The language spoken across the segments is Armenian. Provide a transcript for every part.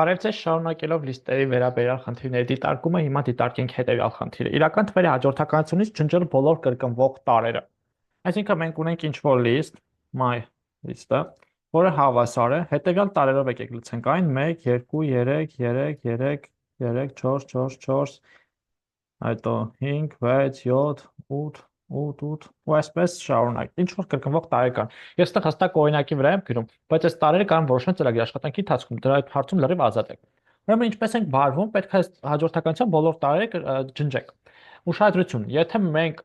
Բարև ձեզ, շարունակելով լիստերի վերաբերյալ խնդիրների դիտարկումը, հիմա դիտարկենք հետևյալ խնդիրը։ Իրական թվերի հաջորդականությունից ջնջել բոլոր կրկնվող տարրերը։ Այսինքն մենք ունենք ինչ-որ list, my list-ը, որը հավասար է հետևյալ տարրերով եկեք լցենք այն 1, 2, 3, 3, 3, 3, 4, 4, 4, հետո 5, 6, 7, 8, 8, 8, ու այսպես շարունակ։ Ինչ որ կրկնվող տարրեր կան։ Ես այդտեղ հստակ օրինակի վրա եմ գրում, բայց այս տարրերը կարող որոշել ծրագրի աշխատանքի ընթացքում դրա այդ հարցում լրիվ ազատ եք։ Ուրեմն ինչպես ենք վարվում, պետք է հաջորդականության բոլոր տարրերը ջնջենք։ Ուշադրություն, եթե մենք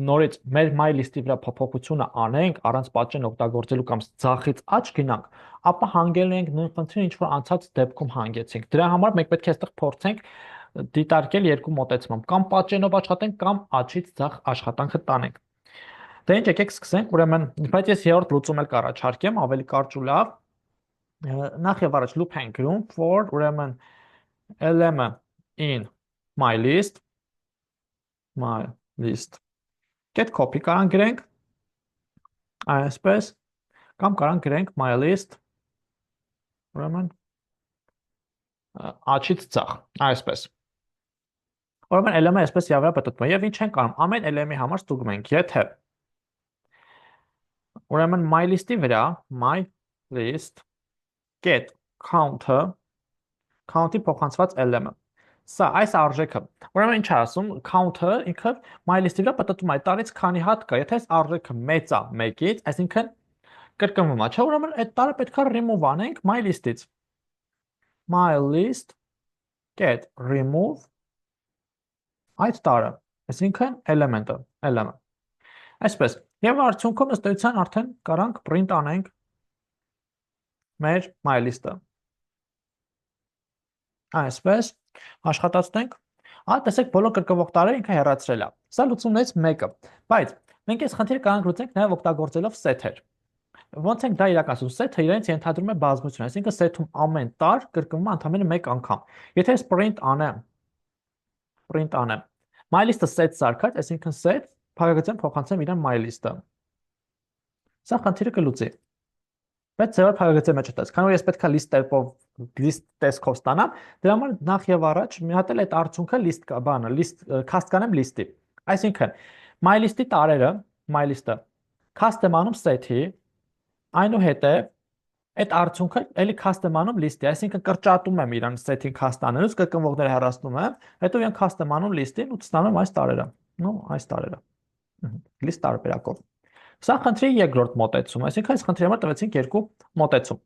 նորից մեր my list-ի վրա փոփոխությունը անենք, առանց պատճեն օգտագործելու կամ ձախից աջ գնանք, ապա հանգելու ենք նույն խնդրին, ինչ որ անցած դեպքում հանգեցինք։ Դրա համար մենք պետք է այստեղ փորձենք դիտարկել երկու մոտեցումով, կամ պատճենով աշխատենք, կամ աչից ձախ աշխատանքը տանենք։ Դե ինչ եկեք սկսենք, ուրեմն, բայց ես երրորդ լուծում էլ կառաջարկեմ, ավելի կարճ ու լավ։ Նախ եւ առաջ loop ենք գրում for, ուրեմն lm in my list get copy կարան գրենք այսպես, կամ կարան գրենք my list, ուրեմն աչից ձախ, այսպես։ Ուրեմն LM-ը այսպես явно պատտվում է եւ ինչ ենք անում, ամեն LM-ի համար ստուգում ենք, եթե ուրեմն my list-ի վրա my list get count-ի փոխանցված LM-ը։ Սա այս արժեքը։ Ուրեմն ինչ է ասում, count-ը ինքը my list-ի վրա պատտվում է այդ տարից քանի հատ կա, եթե այս արժեքը մեծ է 1-ից, այսինքն կրկնվում է, չէ՞, ուրեմն այդ տարը պետքա remove անենք my list-ից։ My list get remove այդ տարը, այսինքն էլեմենտը, LM-ը։ Այսպես, եւ արդյունքում ըստ էության արդեն կարանք print անենք մեր my list-ը։ Այսպես, աշխատացնենք։ Տեսեք, բոլոր կրկնվող տարերը ինքը հեռացրել է։ Սա լուծումներից մեկը, բայց մենք այս խնդիրը կարող լուծենք նաեւ օգտագործելով set-եր։ Ոնց ենք դա իրականացնում, set-ը իրենց ենթադրում է բազմություն, այսինքն set-ում ամեն տար կրկնվում է ընդամենը մեկ անգամ։ Եթե ես print անեմ my list-ը set սարքած, այսինքն set փակագծեմ փոխանցեմ իրեն my list-ը։ Սա խնդիրը կլուծի։ Բայց ձեր փակագծի մեջ է տես, քանի որ ես պետքա list տեսքով ստանամ, դրա համար նախ եւ առաջ մի հատ էլ այդ արդյունքը list cast կանեմ list-ի։ Այսինքն my list-ի տարերը, my list-ը cast եմ անում set-ի, այնուհետև այդ արդյունքը էլի cast եմ անում list-ի, այսինքն կրճատում եմ իրան set-ին cast անելուց, կրկնվողները հեռացնում եմ, հետո իրան cast եմ անում list-ին ու ստանում այս տարերը, այս տարերը։ List տարբերակով։ Սա խնդրի երկրորդ մոտեցում, այսինքն այս խնդրի համար տվեցինք երկու մոտեցում։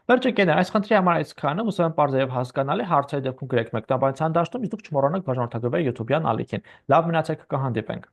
Վերջեկեներ, այս խնդրի համար այսքանը, հուսով եմ պարզ եւ հասկանալի, հարցերի դեպքում գրեք մեկնաբանության դաշտում, իսկ դուք չմոռանաք բաժանորդագրվել YouTube-յան ալիքին։ Լավ մնացեք, կհանդիպենք։